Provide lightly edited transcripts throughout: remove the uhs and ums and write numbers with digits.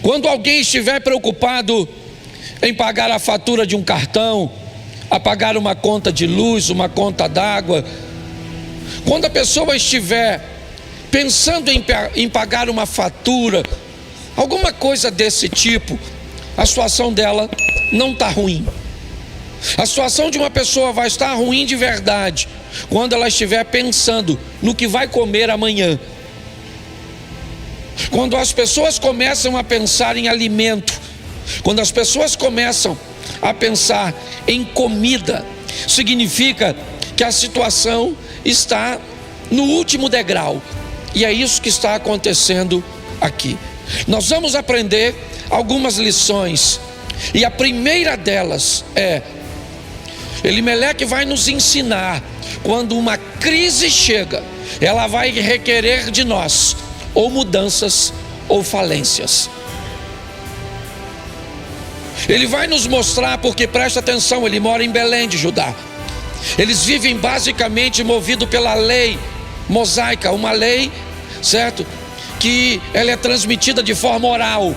Quando alguém estiver preocupado em pagar a fatura de um cartão, a pagar uma conta de luz, uma conta d'água, quando a pessoa estiver pensando em pagar uma fatura, alguma coisa desse tipo, a situação dela não está ruim. A situação de uma pessoa vai estar ruim de verdade quando ela estiver pensando no que vai comer amanhã. Quando as pessoas começam a pensar em alimento, quando as pessoas começam a pensar em comida, significa que a situação está no último degrau. E é isso que está acontecendo aqui. Nós vamos aprender algumas lições, e a primeira delas é: Elimeleque vai nos ensinar, quando uma crise chega, ela vai requerer de nós ou mudanças ou falências. Ele vai nos mostrar, porque presta atenção, ele mora em Belém de Judá. Eles vivem basicamente movido pela lei mosaica, uma lei, certo? Que ela é transmitida de forma oral.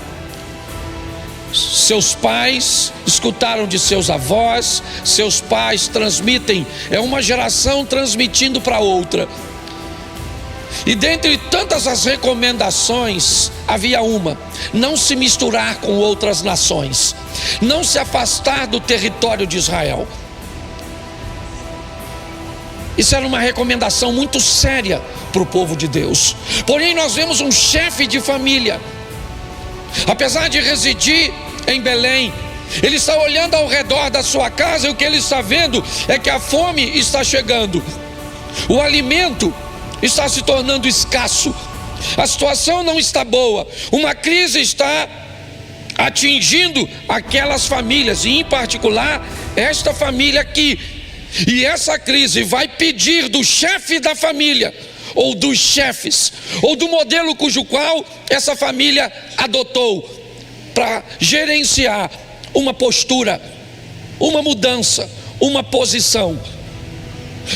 Seus pais escutaram de seus avós, seus pais transmitem, é uma geração transmitindo para outra. E dentre tantas as recomendações, havia uma: não se misturar com outras nações, não se afastar do território de Israel. Isso era uma recomendação muito séria para o povo de Deus. Porém, nós vemos um chefe de família, apesar de residir em Belém, ele está olhando ao redor da sua casa, e o que ele está vendo é que a fome está chegando, o alimento está se tornando escasso, a situação não está boa, uma crise está atingindo aquelas famílias, e em particular esta família aqui. E essa crise vai pedir do chefe da família, ou dos chefes, ou do modelo cujo qual essa família adotou, para gerenciar uma postura, uma mudança, uma posição.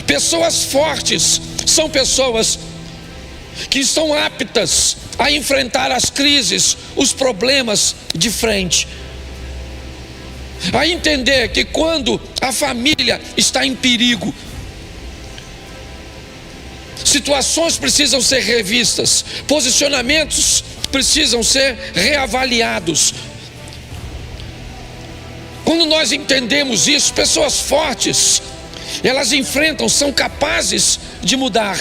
Pessoas fortes são pessoas que estão aptas a enfrentar as crises, os problemas de frente, a entender que quando a família está em perigo, situações precisam ser revistas, posicionamentos precisam ser reavaliados. Quando nós entendemos isso, pessoas fortes, elas enfrentam, são capazes de mudar.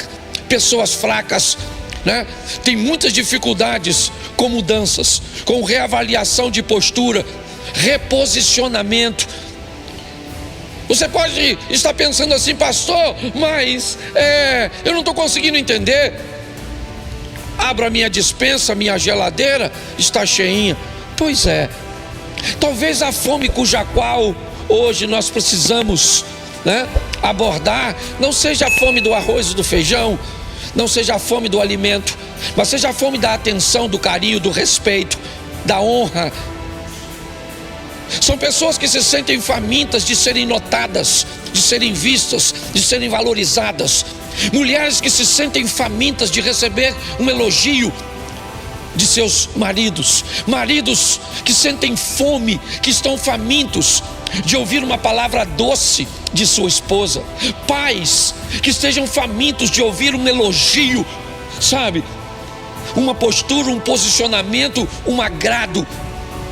Pessoas fracas, né, têm muitas dificuldades com mudanças, com reavaliação de postura, reposicionamento. Você pode estar pensando assim: pastor, mas eu não estou conseguindo entender. Abra minha despensa, minha geladeira está cheinha. Pois é, talvez a fome cuja qual hoje nós precisamos, né, abordar, não seja a fome do arroz e do feijão, não seja a fome do alimento, mas seja a fome da atenção, do carinho, do respeito, da honra. São pessoas que se sentem famintas de serem notadas, de serem vistas, de serem valorizadas. Mulheres que se sentem famintas de receber um elogio de seus maridos. Maridos que sentem fome, que estão famintos de ouvir uma palavra doce de sua esposa. Pais que estejam famintos de ouvir um elogio, sabe? Uma postura, um posicionamento, um agrado.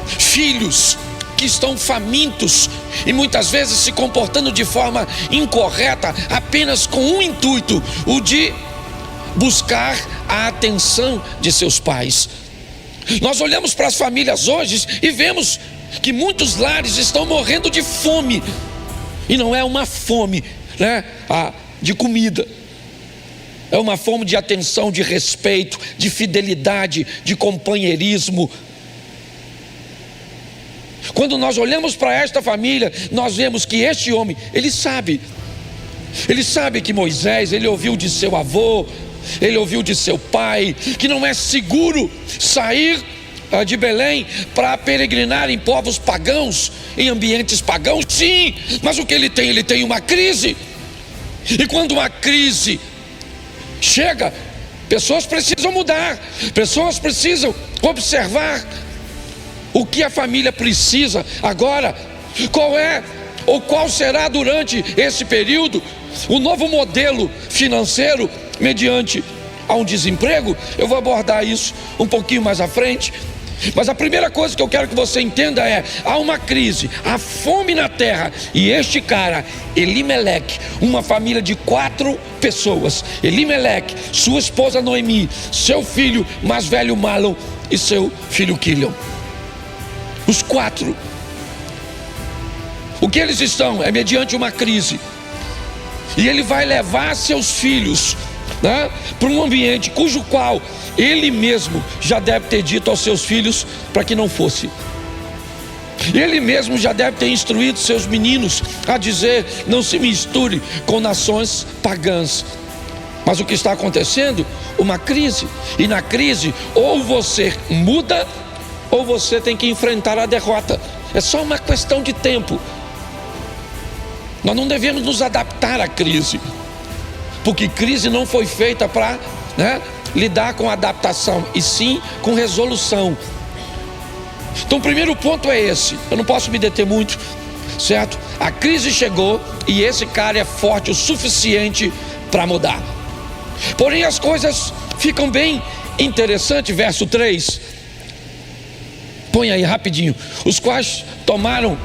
Filhos que estão famintos e muitas vezes se comportando de forma incorreta, apenas com um intuito, o de buscar a atenção de seus pais. Nós olhamos para as famílias hoje e vemos que muitos lares estão morrendo de fome, e não é uma fome, né, de comida, é uma fome de atenção, de respeito, de fidelidade, de companheirismo. Quando nós olhamos para esta família, nós vemos que este homem, ele sabe que Moisés, ele ouviu de seu avô, ele ouviu de seu pai, que não é seguro sair de Belém para peregrinar em povos pagãos, em ambientes pagãos. Sim, mas o que ele tem? Ele tem uma crise, e quando uma crise chega, pessoas precisam mudar, pessoas precisam observar o que a família precisa agora, qual é ou qual será durante esse período o novo modelo financeiro mediante a um desemprego. Eu vou abordar isso um pouquinho mais à frente. Mas a primeira coisa que eu quero que você entenda é: há uma crise, há fome na terra. E este cara, Elimeleque, uma família de 4 pessoas, Elimeleque, sua esposa Noemi, seu filho mais velho Malom e seu filho Quilion, os 4, o que eles estão é mediante uma crise. E ele vai levar seus filhos, né, para um ambiente cujo qual ele mesmo já deve ter dito aos seus filhos para que não fosse. Ele mesmo já deve ter instruído seus meninos a dizer: não se misture com nações pagãs. Mas o que está acontecendo? Uma crise. E na crise, ou você muda, ou você tem que enfrentar a derrota. É só uma questão de tempo. Nós não devemos nos adaptar à crise, porque crise não foi feita para, lidar com adaptação, e sim com resolução. Então o primeiro ponto é esse. Eu não posso me deter muito, certo? A crise chegou e esse cara é forte o suficiente para mudar. Porém as coisas ficam bem interessantes. Verso 3, põe aí rapidinho. Os quais tomaram,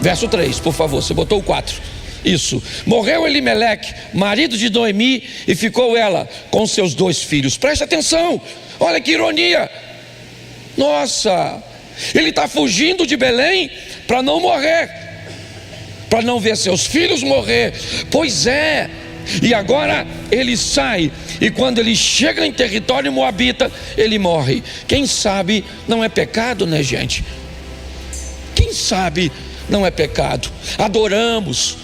verso 3, por favor, você botou o 4. Isso, morreu Elimeleque, marido de Noemi, e ficou ela com seus 2 filhos. Preste atenção, olha que ironia. Nossa, ele está fugindo de Belém para não morrer, para não ver seus filhos morrer. Pois é, e agora ele sai, e quando ele chega em território moabita, ele morre. Quem sabe não é pecado, né, gente? Quem sabe não é pecado? Adoramos,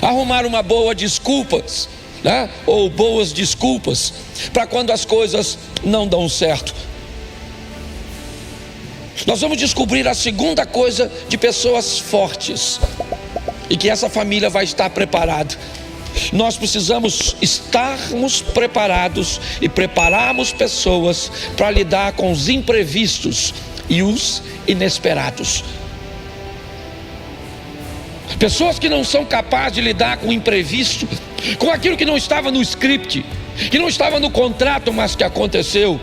arrumar uma boa desculpas, ou boas desculpas para quando as coisas não dão certo. Nós vamos descobrir a segunda coisa de pessoas fortes, e que essa família vai estar preparada. Nós precisamos estarmos preparados e prepararmos pessoas para lidar com os imprevistos e os inesperados. Pessoas que não são capazes de lidar com o imprevisto, com aquilo que não estava no script, que não estava no contrato, mas que aconteceu.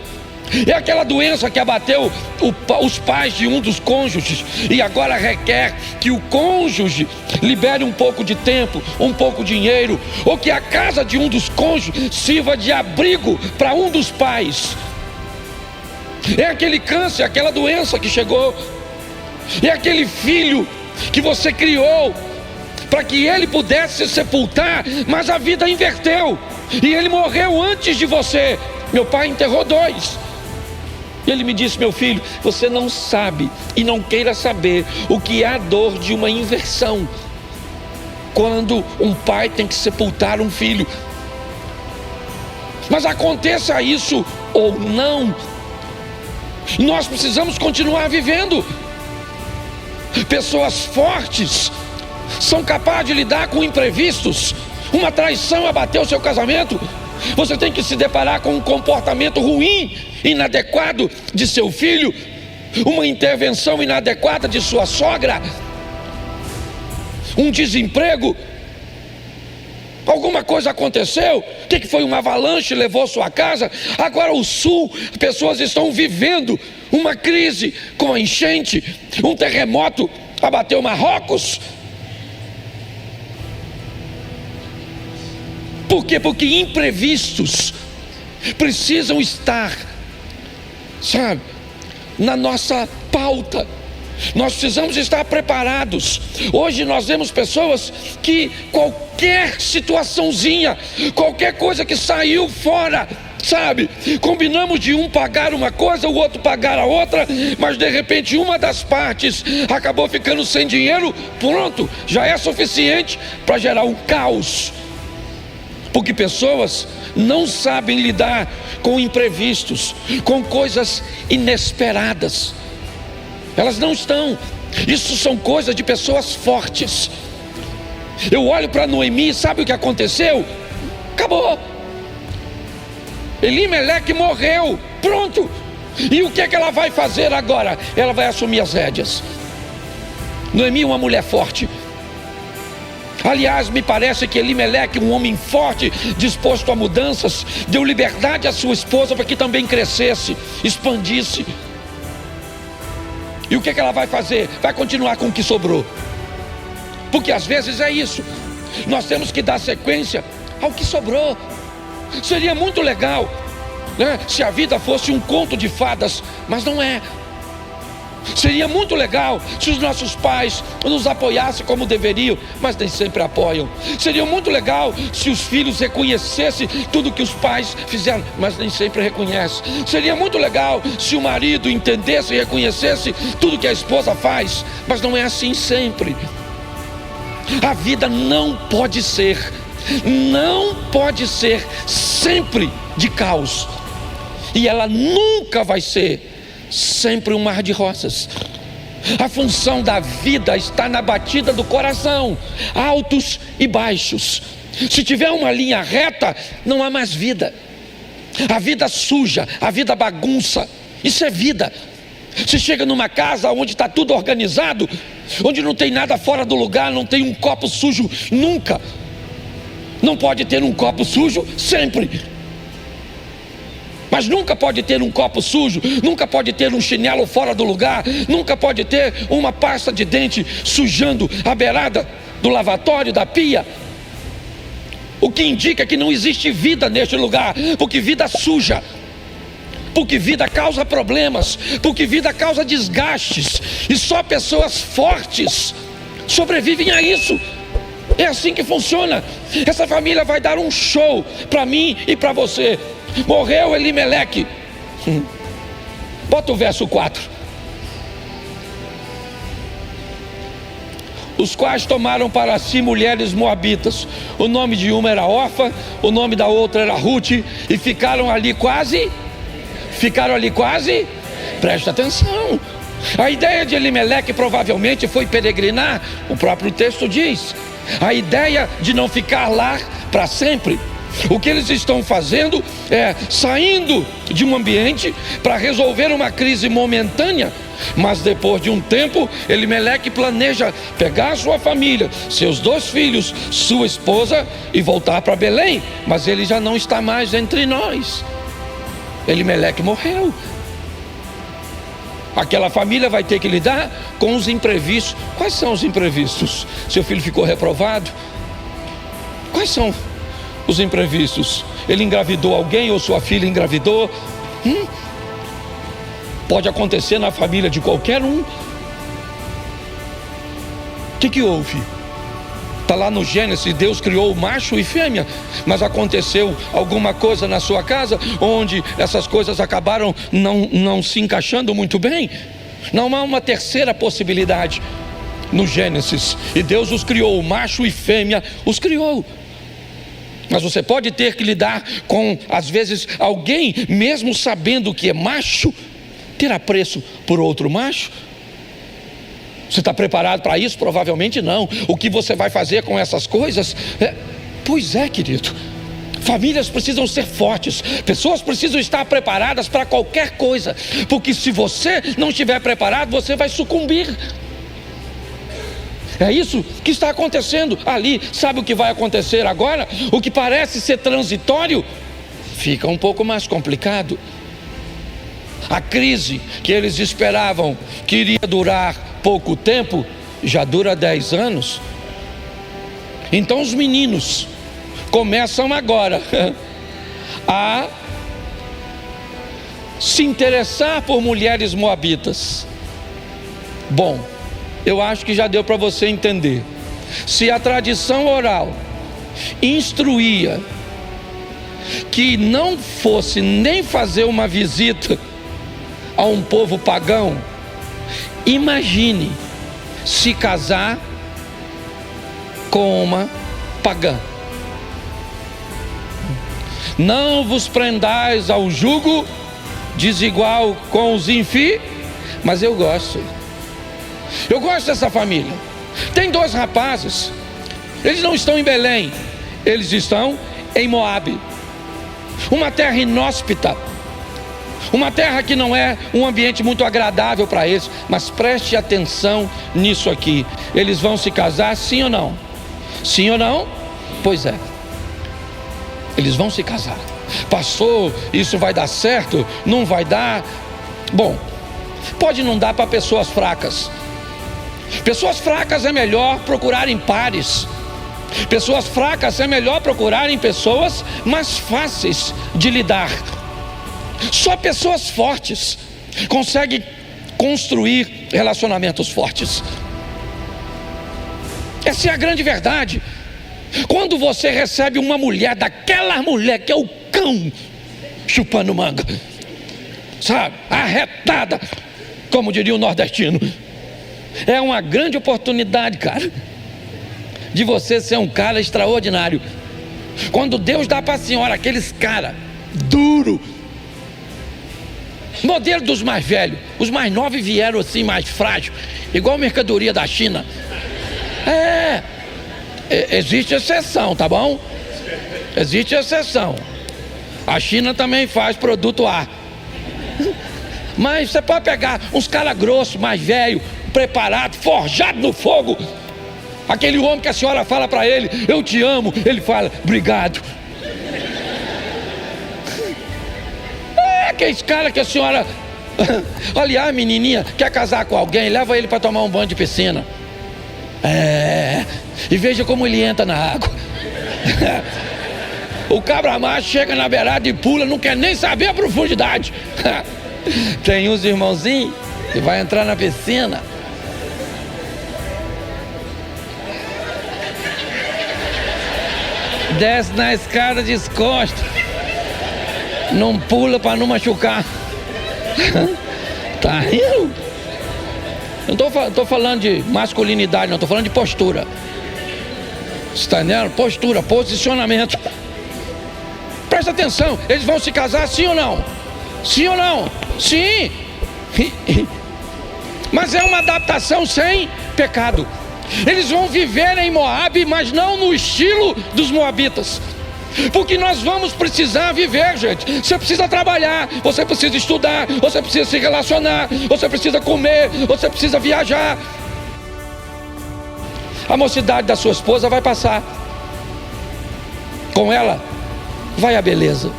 É aquela doença que abateu os pais de um dos cônjuges, e agora requer que o cônjuge libere um pouco de tempo, um pouco de dinheiro, ou que a casa de um dos cônjuges sirva de abrigo para um dos pais. É aquele câncer, aquela doença que chegou. É aquele filho que você criou para que ele pudesse sepultar, mas a vida inverteu e ele morreu antes de você. Meu pai enterrou 2. E ele me disse: meu filho, você não sabe e não queira saber o que é a dor de uma inversão, quando um pai tem que sepultar um filho. Mas aconteça isso ou não, nós precisamos continuar vivendo. Pessoas fortes são capazes de lidar com imprevistos. Uma traição abateu o seu casamento, você tem que se deparar com um comportamento ruim, inadequado de seu filho, uma intervenção inadequada de sua sogra, um desemprego, alguma coisa aconteceu. O que foi? Uma avalanche levou sua casa. Agora o sul, pessoas estão vivendo uma crise com a enchente, um terremoto abateu Marrocos. Por quê? Porque imprevistos precisam estar, na nossa pauta. Nós precisamos estar preparados. Hoje nós vemos pessoas que qualquer situaçãozinha, qualquer coisa que saiu fora, combinamos de um pagar uma coisa, o outro pagar a outra, mas de repente uma das partes acabou ficando sem dinheiro. Pronto, já é suficiente para gerar um caos. Porque pessoas não sabem lidar com imprevistos, com coisas inesperadas. Elas não estão. Isso são coisas de pessoas fortes. Eu olho para Noemi, sabe o que aconteceu? Acabou. Elimeleque morreu, pronto. E o que é que ela vai fazer agora? Ela vai assumir as rédeas. Noemi é uma mulher forte. Aliás, me parece que Elimeleque, um homem forte, disposto a mudanças, deu liberdade à sua esposa para que também crescesse, expandisse. E o que é que ela vai fazer? Vai continuar com o que sobrou. Porque às vezes é isso. Nós temos que dar sequência ao que sobrou. Seria muito legal, né, se a vida fosse um conto de fadas, mas não é. Seria muito legal se os nossos pais nos apoiassem como deveriam, mas nem sempre apoiam. Seria muito legal se os filhos reconhecessem tudo que os pais fizeram, mas nem sempre reconhecem. Seria muito legal se o marido entendesse e reconhecesse tudo que a esposa faz, mas não é assim sempre. A vida não pode ser sempre de caos. E ela nunca vai ser sempre um mar de rosas. A função da vida está na batida do coração, altos e baixos. Se tiver uma linha reta, não há mais vida. A vida suja, a vida bagunça, isso é vida. Se chega numa casa onde está tudo organizado, onde não tem nada fora do lugar, não tem um copo sujo nunca. Não pode ter um copo sujo sempre. Mas nunca pode ter um copo sujo, nunca pode ter um chinelo fora do lugar, nunca pode ter uma pasta de dente sujando a beirada do lavatório, da pia. O que indica que não existe vida neste lugar, porque vida suja, porque vida causa problemas, porque vida causa desgastes, e só pessoas fortes sobrevivem a isso. É assim que funciona. Essa família vai dar um show para mim e para você. Morreu Elimeleque. Bota o verso 4. Os quais tomaram para si mulheres moabitas. O nome de uma era Orfa, o nome da outra era Ruth. E ficaram ali quase. Presta atenção. A ideia de Elimeleque provavelmente foi peregrinar. O próprio texto diz. A ideia de não ficar lá para sempre. O que eles estão fazendo é saindo de um ambiente para resolver uma crise momentânea. Mas depois de um tempo, Elimeleque planeja pegar sua família, seus 2 filhos, sua esposa e voltar para Belém. Mas ele já não está mais entre nós. Elimeleque morreu. Aquela família vai ter que lidar com os imprevistos. Quais são os imprevistos? Seu filho ficou reprovado? Quais são os imprevistos? Ele engravidou alguém ou sua filha engravidou? Pode acontecer na família de qualquer um. O que houve? Está lá no Gênesis, Deus criou macho e fêmea, mas aconteceu alguma coisa na sua casa, onde essas coisas acabaram não se encaixando muito bem. Não há uma terceira possibilidade no Gênesis, e Deus os criou, macho e fêmea os criou. Mas você pode ter que lidar com, às vezes, alguém, mesmo sabendo que é macho, ter apreço por outro macho. Você está preparado para isso? Provavelmente não. O que você vai fazer com essas coisas? Pois é, querido. Famílias precisam ser fortes. Pessoas precisam estar preparadas para qualquer coisa. Porque se você não estiver preparado, você vai sucumbir. É isso que está acontecendo ali. Sabe o que vai acontecer agora? O que parece ser transitório fica um pouco mais complicado. A crise que eles esperavam que iria durar pouco tempo, já dura 10 anos. Então os meninos começam agora a se interessar por mulheres moabitas. Bom, eu acho que já deu para você entender. Se a tradição oral instruía que não fosse nem fazer uma visita a um povo pagão, imagine se casar com uma pagã. Não vos prendais ao jugo desigual com os ímpios. Mas eu gosto dessa família. Tem 2 rapazes. Eles não estão em Belém, eles estão em Moabe, uma terra inóspita, Uma terra que não é um ambiente muito agradável para eles. Mas preste atenção nisso aqui. Eles vão se casar, sim ou não? Sim ou não? Pois é. Eles vão se casar. Pastor, isso vai dar certo? Não vai dar? Bom, pode não dar para pessoas fracas. Pessoas fracas é melhor procurar em pares. Pessoas fracas é melhor procurar em pessoas mais fáceis de lidar. Só pessoas fortes conseguem construir relacionamentos fortes. Essa é a grande verdade. Quando você recebe uma mulher, daquela mulher que é o cão chupando manga, sabe, arretada, como diria o nordestino, é uma grande oportunidade, cara, de você ser um cara extraordinário. Quando Deus dá para a senhora aqueles cara duro, modelo dos mais velhos, os mais novos vieram assim mais frágil, igual mercadoria da China. Existe exceção, tá bom? Existe exceção. A China também faz produto A. Mas você pode pegar uns caras grossos, mais velho, preparado, forjado no fogo. Aquele homem que a senhora fala para ele, eu te amo, ele fala, obrigado. Aqueles caras que a senhora, aliás, menininha, quer casar com alguém, leva ele para tomar um banho de piscina. E veja como ele entra na água. O cabra macho chega na beirada e pula, não quer nem saber a profundidade. Tem uns irmãozinhos que vai entrar na piscina, desce na escada descosta, não pula para não machucar. Tá rindo? Eu não estou falando de masculinidade, não, estou falando de postura. Você está entendendo? Postura, posicionamento. Presta atenção, eles vão se casar sim ou não? Sim ou não? Sim. Mas é uma adaptação sem pecado. Eles vão viver em Moabe, mas não no estilo dos moabitas. Porque nós vamos precisar viver, gente. Você precisa trabalhar, você precisa estudar, você precisa se relacionar, você precisa comer, você precisa viajar. A mocidade da sua esposa vai passar. Com ela vai a beleza.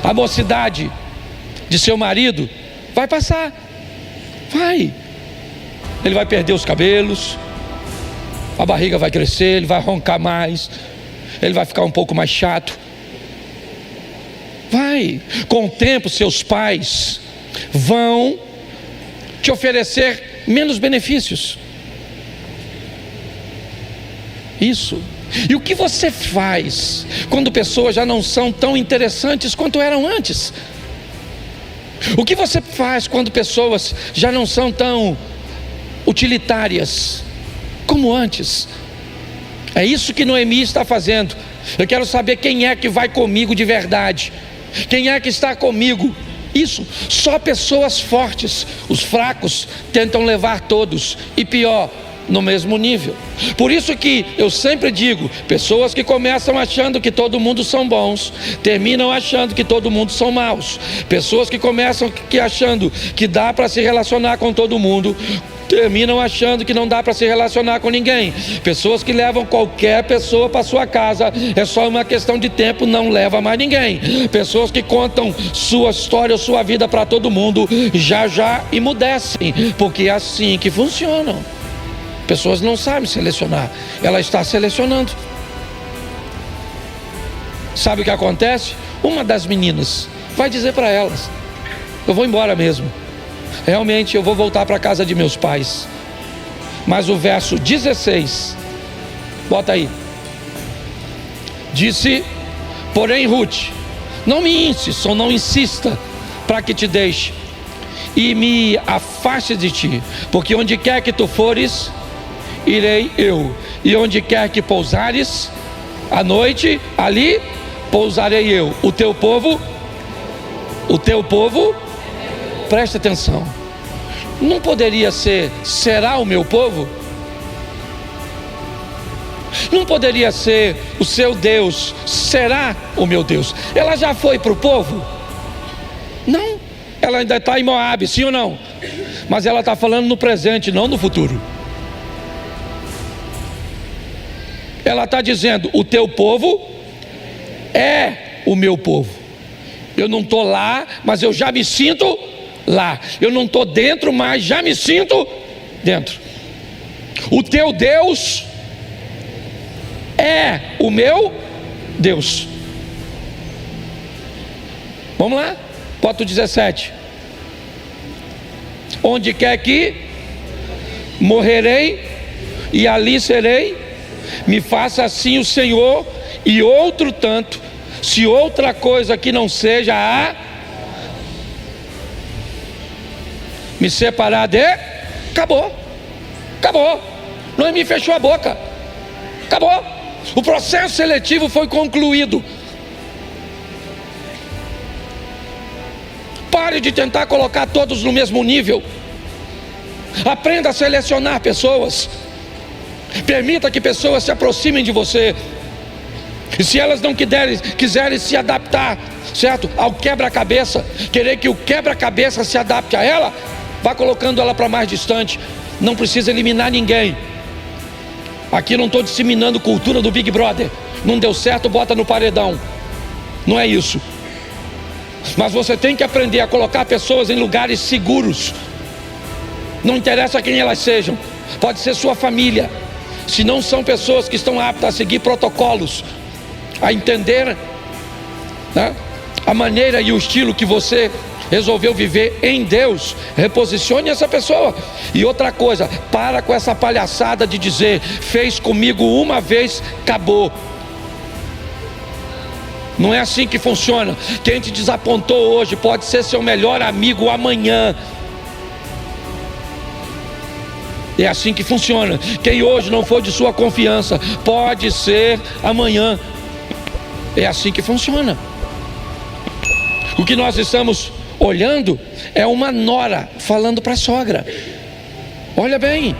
A mocidade de seu marido vai passar. Vai. Ele vai perder os cabelos, a barriga vai crescer, ele vai roncar mais, ele vai ficar um pouco mais chato. Vai. Com o tempo, seus pais vão te oferecer menos benefícios. Isso. E o que você faz quando pessoas já não são tão interessantes quanto eram antes? O que você faz quando pessoas já não são tão utilitárias como antes? É isso que Noemi está fazendo. Eu quero saber quem é que vai comigo de verdade. Quem é que está comigo? Isso, só pessoas fortes. Os fracos tentam levar todos, e pior, no mesmo nível. Por isso que eu sempre digo, pessoas que começam achando que todo mundo são bons, terminam achando que todo mundo são maus. Pessoas que começam achando que dá para se relacionar com todo mundo, terminam achando que não dá para se relacionar com ninguém. Pessoas que levam qualquer pessoa para sua casa, é só uma questão de tempo, não leva mais ninguém. Pessoas que contam sua história, sua vida para todo mundo, já emudecem, porque é assim que funcionam. Pessoas não sabem selecionar, ela está selecionando. Sabe o que acontece? Uma das meninas vai dizer para elas, eu vou embora mesmo, realmente eu vou voltar para a casa de meus pais. Mas o verso 16, bota aí, disse, porém Ruth, não me insista ou não insista para que te deixe e me afaste de ti, porque onde quer que tu fores, irei eu, e onde quer que pousares à noite, ali pousarei eu. O teu povo, presta atenção, não poderia ser, será o meu povo? Não poderia ser o seu Deus, será o meu Deus? Ela já foi para o povo? ela ainda está em Moabe, sim ou não? Mas ela está falando no presente, não no futuro. Ela está dizendo: o teu povo é o meu povo. Eu não estou lá, mas eu já me sinto lá. Eu não estou dentro, mas já me sinto dentro. O teu Deus é o meu Deus. Vamos lá, bota o 17. Onde quer que morrerei, e ali serei, me faça assim o Senhor, e outro tanto, se outra coisa que não seja a me separar de... Acabou. Noemi fechou a boca. Acabou. O processo seletivo foi concluído. Pare de tentar colocar todos no mesmo nível. Aprenda a selecionar pessoas. Permita que pessoas se aproximem de você. E se elas não quiserem se adaptar, certo, ao quebra-cabeça, querer que o quebra-cabeça se adapte a ela, vá colocando ela para mais distante. Não precisa eliminar ninguém. Aqui não estou disseminando cultura do Big Brother. Não deu certo, bota no paredão. Não é isso. Mas você tem que aprender a colocar pessoas em lugares seguros. Não interessa quem elas sejam. Pode ser sua família. Se não são pessoas que estão aptas a seguir protocolos, a entender, né, a maneira e o estilo que você resolveu viver em Deus, reposicione essa pessoa. E outra coisa, para com essa palhaçada de dizer: fez comigo uma vez, acabou. Não é assim que funciona. Quem te desapontou hoje pode ser seu melhor amigo amanhã. É assim que funciona. Quem hoje não foi de sua confiança pode ser amanhã. É assim que funciona. O que nós estamos olhando é uma nora falando para a sogra. Olha bem,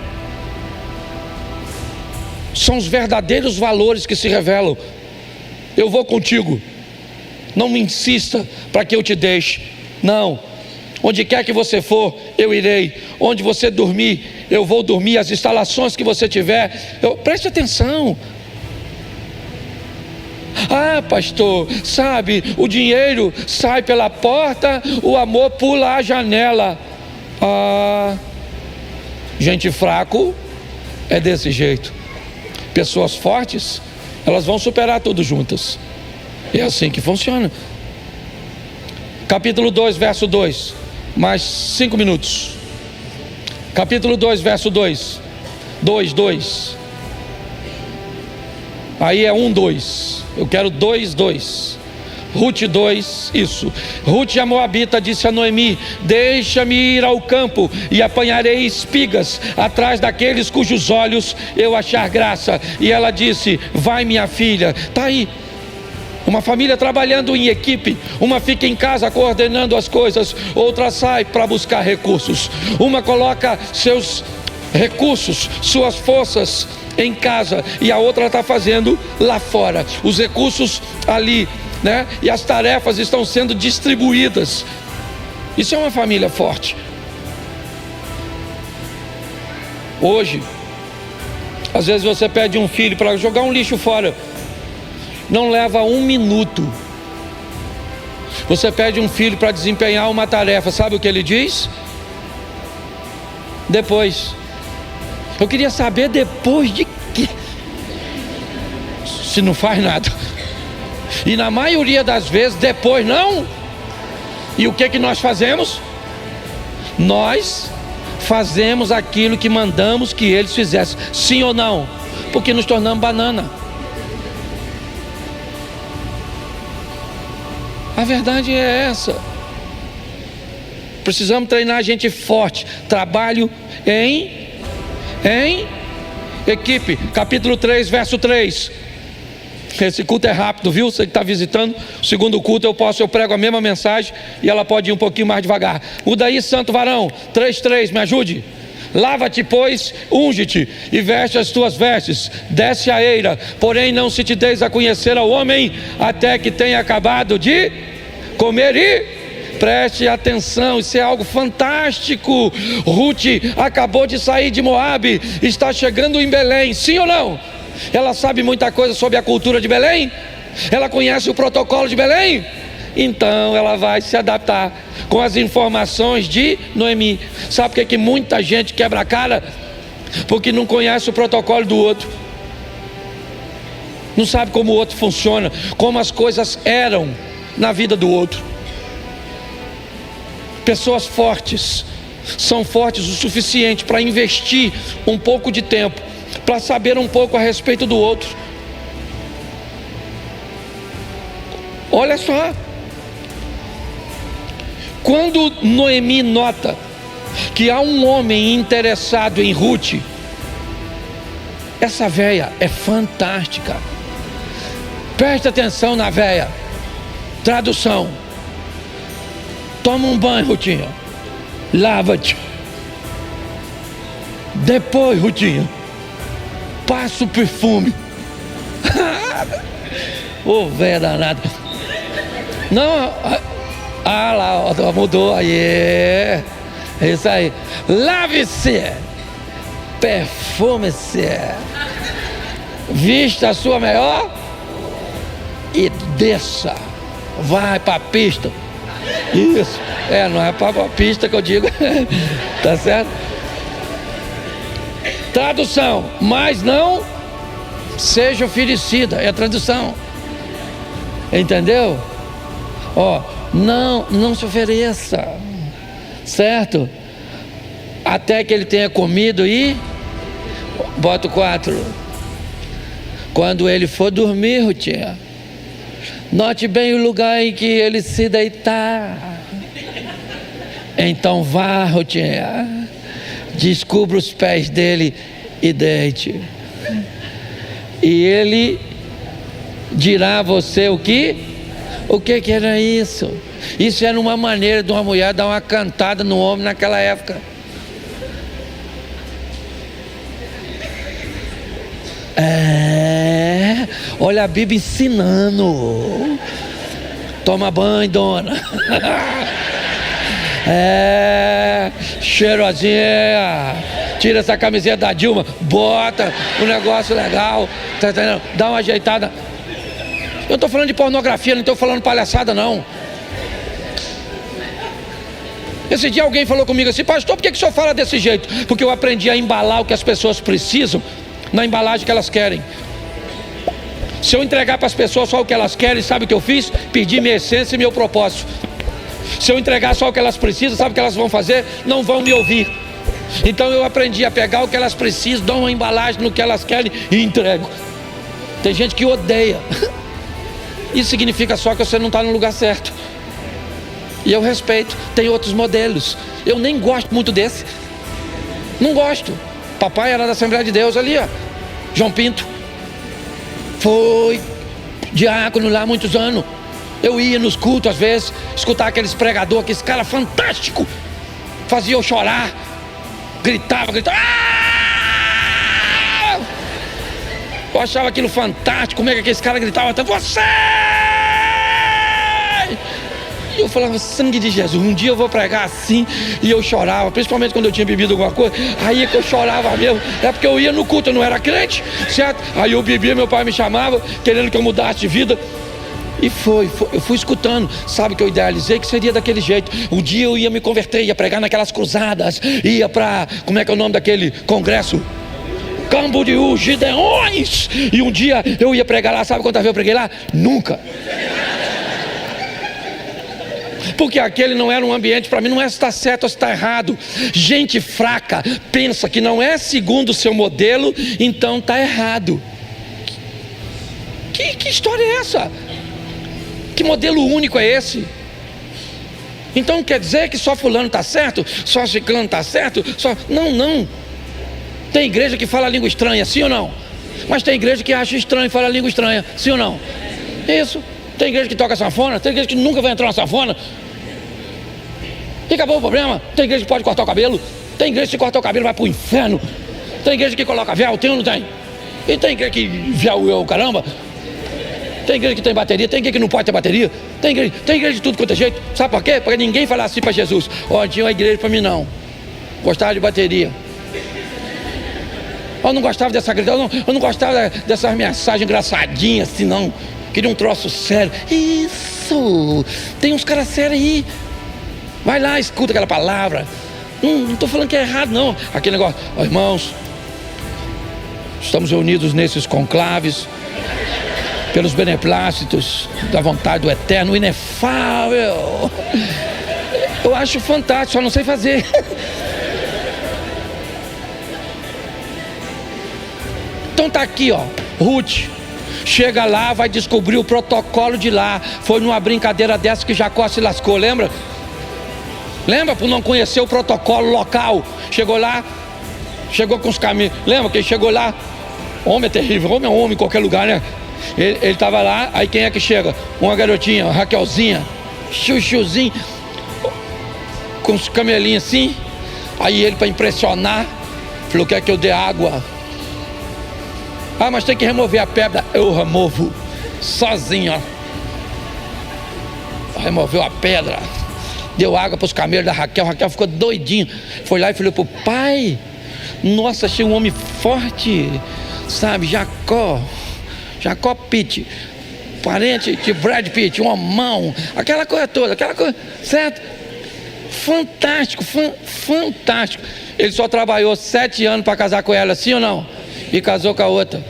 são os verdadeiros valores que se revelam. Eu vou contigo, não me insista para que eu te deixe. Não, onde quer que você for, eu irei. Onde você dormir, eu vou dormir. As instalações que você tiver, preste atenção. Ah, pastor, sabe, o dinheiro sai pela porta, o amor pula a janela. Ah, gente fraco é desse jeito. Pessoas fortes, elas vão superar tudo juntas. É assim que funciona. Capítulo 2, verso 2. Mais 5 minutos. Capítulo 2, verso 2. 2. Aí é 1, 2. Eu quero 2, 2. Ruth 2, isso. Ruth a Moabita disse a Noemi: deixa-me ir ao campo e apanharei espigas atrás daqueles cujos olhos eu achar graça. E ela disse: vai, minha filha. Está aí. Uma família trabalhando em equipe. Uma fica em casa coordenando as coisas, outra sai para buscar recursos. Uma coloca seus recursos, suas forças em casa, e a outra está fazendo lá fora. Os recursos ali, né? E as tarefas estão sendo distribuídas. Isso é uma família forte. Hoje, às vezes você pede um filho para jogar um lixo fora, não leva 1 minuto. Você pede um filho para desempenhar uma tarefa, sabe o que ele diz? Depois. Eu queria saber depois de quê? Se não faz nada. E na maioria das vezes depois não. E o que nós fazemos? Nós fazemos aquilo que mandamos que eles fizessem. Sim ou não? Porque nos tornamos banana. A verdade é essa. Precisamos treinar gente forte. Trabalho em equipe. Capítulo 3, verso 3. Esse culto é rápido, viu? Você que está visitando o segundo culto, eu prego a mesma mensagem e ela pode ir um pouquinho mais devagar. Muda aí, santo varão. 3:3, me ajude. Lava-te, pois, unge-te e veste as tuas vestes, desce a eira, porém não se te deis a conhecer ao homem até que tenha acabado de comer e Preste atenção, isso é algo fantástico. Ruth acabou de sair de Moabe, está chegando em Belém, sim ou não? Ela sabe muita coisa sobre a cultura de Belém? Ela conhece o protocolo de Belém? Então ela vai se adaptar com as informações de Noemi. Sabe por que muita gente quebra a cara? Porque não conhece o protocolo do outro, não sabe como o outro funciona, como as coisas eram na vida do outro. Pessoas fortes são fortes o suficiente para investir um pouco de tempo, para saber um pouco a respeito do outro. Olha só, quando Noemi nota que há um homem interessado em Ruth, essa véia é fantástica. Preste atenção na véia. Tradução: toma um banho, Rutinha, lava-te. Depois, Rutinha, passa o perfume. Ô, véia danada. Não, lá, mudou aí. É isso aí. Lave-se, perfume-se, vista a sua melhor e desça. Vai para a pista. Isso. Não é para a pista que eu digo. Tá certo? Tradução: mas não seja oferecida. É a tradução. Entendeu? Não se ofereça. Certo? Até que ele tenha comido e... Bota o 4. Quando ele for dormir, Rutinha, note bem o lugar em que ele se deitar. Então vá, Rutinha, descubra os pés dele e deite. E ele dirá a você o que? O que era isso? Isso era uma maneira de uma mulher dar uma cantada no homem naquela época. Olha a Bíblia ensinando. Toma banho, dona. Cheirosinha. Tira essa camiseta da Dilma, bota um negócio legal, tá entendendo? Dá uma ajeitada. Eu estou falando de pornografia, não estou falando palhaçada não. Esse dia alguém falou comigo assim: pastor, por que o senhor fala desse jeito? Porque eu aprendi a embalar o que as pessoas precisam na embalagem que elas querem. Se eu entregar para as pessoas só o que elas querem, sabe o que eu fiz? Perdi minha essência e meu propósito. Se eu entregar só o que elas precisam, sabe o que elas vão fazer? Não vão me ouvir. Então eu aprendi a pegar o que elas precisam, dar uma embalagem no que elas querem e entrego. Tem gente que odeia. Isso significa só que você não está no lugar certo. E eu respeito. Tem outros modelos. Eu nem gosto muito desse. Não gosto. Papai era da Assembleia de Deus ali, ó. João Pinto. Foi diácono lá há muitos anos. Eu ia nos cultos às vezes, escutar aqueles pregadores, aquele cara fantástico. Fazia eu chorar. Gritava. Ah! Eu achava aquilo fantástico. Como é que aquele cara gritava até você? E eu falava: sangue de Jesus, um dia eu vou pregar assim. E eu chorava, principalmente quando eu tinha bebido alguma coisa. Aí é que eu chorava mesmo. É porque eu ia no culto, eu não era crente, certo? Aí eu bebia, meu pai me chamava, querendo que eu mudasse de vida. E eu fui escutando. Sabe que eu idealizei que seria daquele jeito. Um dia eu ia me converter, ia pregar naquelas cruzadas, ia para, como é que é o nome daquele congresso? Camboriú, Gideões. E um dia eu ia pregar lá. Sabe quantas vezes eu preguei lá? Nunca. Porque aquele não era um ambiente para mim. Não é se está certo ou se está errado. Gente fraca pensa que não é segundo o seu modelo, então está errado. Que história é essa? Que modelo único é esse? Então quer dizer que só fulano está certo? Só ciclano está certo? Não. Tem igreja que fala língua estranha, sim ou não? Mas tem igreja que acha estranho e fala língua estranha, sim ou não? Isso. Tem igreja que toca sanfona, tem igreja que nunca vai entrar na sanfona. E acabou o problema. Tem igreja que pode cortar o cabelo. Tem igreja que se cortar o cabelo vai para o inferno. Tem igreja que coloca véu, tem ou não tem? E tem igreja que véu é o caramba. Tem igreja que tem bateria, tem igreja que não pode ter bateria, tem igreja de tudo quanto é jeito. Sabe por quê? Para ninguém falar assim para Jesus: ó, tinha uma igreja para mim não, gostava de bateria. Eu não gostava dessa igreja, eu não gostava dessas mensagens engraçadinhas assim não. Queria um troço sério. Isso, tem uns caras sérios aí. Vai lá, escuta aquela palavra. Não estou falando que é errado não. Aquele negócio, ó, irmãos, estamos reunidos nesses conclaves pelos beneplácitos da vontade do eterno, inefável. Eu acho fantástico, só não sei fazer. Então tá aqui, ó, Ruth chega lá, vai descobrir o protocolo de lá. Foi numa brincadeira dessa que Jacó se lascou, lembra? Lembra? Por não conhecer o protocolo local. Chegou lá, chegou com os caminhos. Lembra que ele chegou lá? Homem é terrível, homem é homem em qualquer lugar, né? Ele estava lá, aí quem é que chega? Uma garotinha, uma Raquelzinha, chuchuzinho, com os camelinhos assim. Aí ele, para impressionar, falou: quer que eu dê água? Ah, mas tem que remover a pedra. Eu removo sozinho, ó. Removeu a pedra, deu água para os camelos da Raquel. Raquel ficou doidinho, foi lá e falou pro pai: nossa, achei um homem forte, sabe, Jacó Pitt, parente de Brad Pitt, uma mão, aquela coisa toda, aquela coisa, certo? Fantástico, fantástico. Ele só trabalhou 7 anos para casar com ela, sim ou não? E casou com a outra.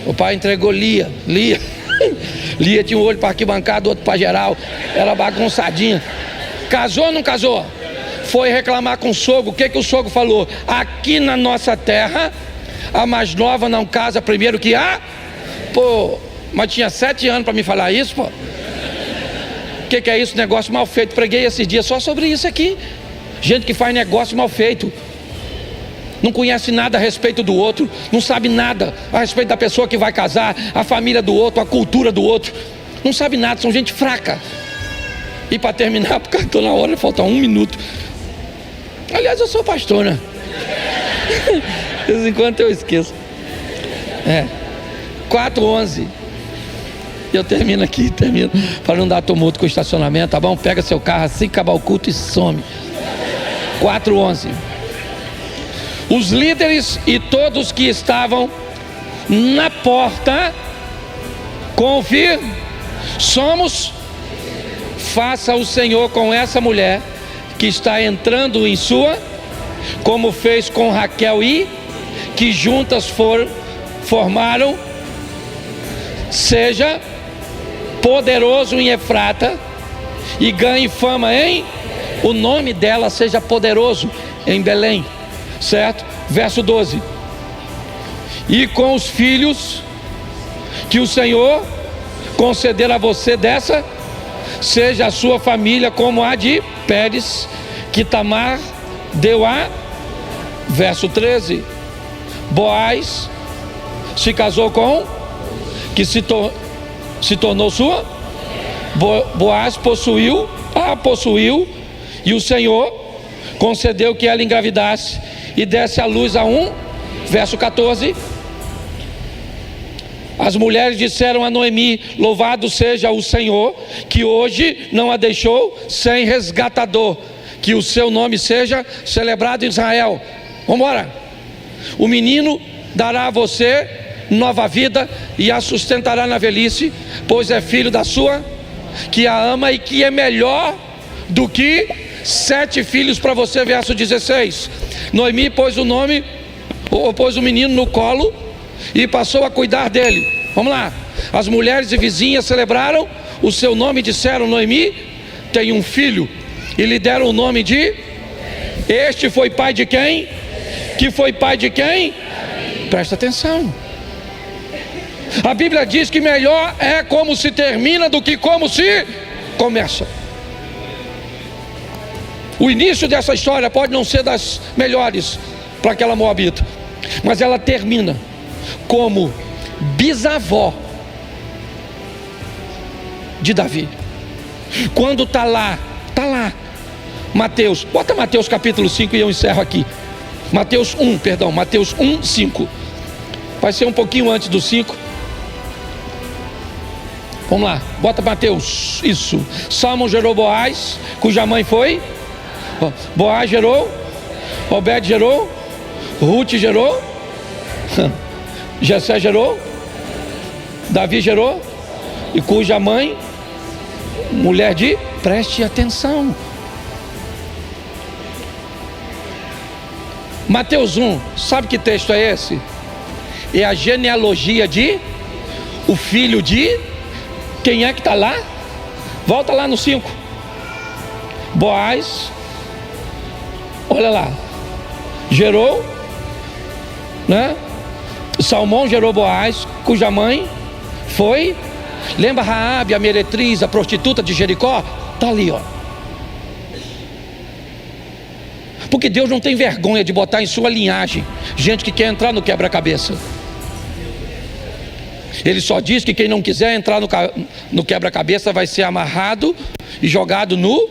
O pai entregou Lia. Lia tinha um olho para arquibancada, outro para geral. Era bagunçadinha. Casou ou não casou? Foi reclamar com o sogro. O que o sogro falou? Aqui na nossa terra, a mais nova não casa primeiro que a... Pô, mas tinha 7 anos para me falar isso, pô. O que é isso? Negócio mal feito. Preguei esses dias só sobre isso aqui. Gente que faz negócio mal feito, não conhece nada a respeito do outro, não sabe nada a respeito da pessoa que vai casar, a família do outro, a cultura do outro, não sabe nada, são gente fraca. E para terminar, porque estou na hora, falta 1 minuto. Aliás, eu sou pastor, né? De vez em quando eu esqueço. 4:11. Eu termino aqui, para não dar tumulto com o estacionamento, tá bom? Pega seu carro assim que acabar o culto e some. 4:11. Os líderes e todos que estavam na porta, faça o Senhor com essa mulher que está entrando em sua, como fez com Raquel e que juntas formaram, seja poderoso em Efrata e ganhe fama em, o nome dela seja poderoso em Belém. Certo? Verso 12. E com os filhos que o Senhor conceder a você dessa, seja a sua família como a de Pérez, que Tamar deu a. Verso 13. Boaz se casou com, que se tornou sua. Boaz possuiu, e o Senhor concedeu que ela engravidasse e desse à luz a um. Verso 14. As mulheres disseram a Noemi: louvado seja o Senhor, que hoje não a deixou sem resgatador, que o seu nome seja celebrado em Israel. Vamos embora. O menino dará a você nova vida e a sustentará na velhice, pois é filho da sua, que a ama e que é melhor do que 7 filhos para você. Verso 16. Noemi pôs o menino no colo e passou a cuidar dele. Vamos lá. As mulheres e vizinhas celebraram o seu nome e disseram: Noemi tem um filho, e lhe deram o nome de... Este foi pai de quem? Que foi pai de quem? Presta atenção. A Bíblia diz que melhor é como se termina do que como se começa. O início dessa história pode não ser das melhores para aquela moabita, mas ela termina como bisavó de Davi. Quando está lá, Mateus, bota Mateus capítulo 5 e eu encerro aqui. Mateus 1, 5. Vai ser um pouquinho antes do 5. Vamos lá, bota Mateus, isso. Salmão gerou Boaz, cuja mãe foi? Boaz gerou? Obed gerou? Ruth gerou? Jessé gerou? Davi gerou? E cuja mãe? Mulher de... Preste atenção. Mateus 1, sabe que texto é esse? É a genealogia de... O filho de... Quem é que está lá? Volta lá no 5. Boaz. Olha lá. Gerou, né? Salmão gerou Boaz, cuja mãe foi... Lembra Raabe, a meretriz, a prostituta de Jericó? Está ali, ó. Porque Deus não tem vergonha de botar em sua linhagem gente que quer entrar no quebra-cabeça. Ele só diz que quem não quiser entrar no quebra-cabeça vai ser amarrado e jogado no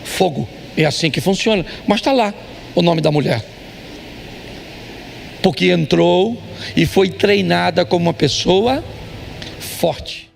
fogo. É assim que funciona. Mas está lá o nome da mulher. Porque entrou e foi treinada como uma pessoa forte.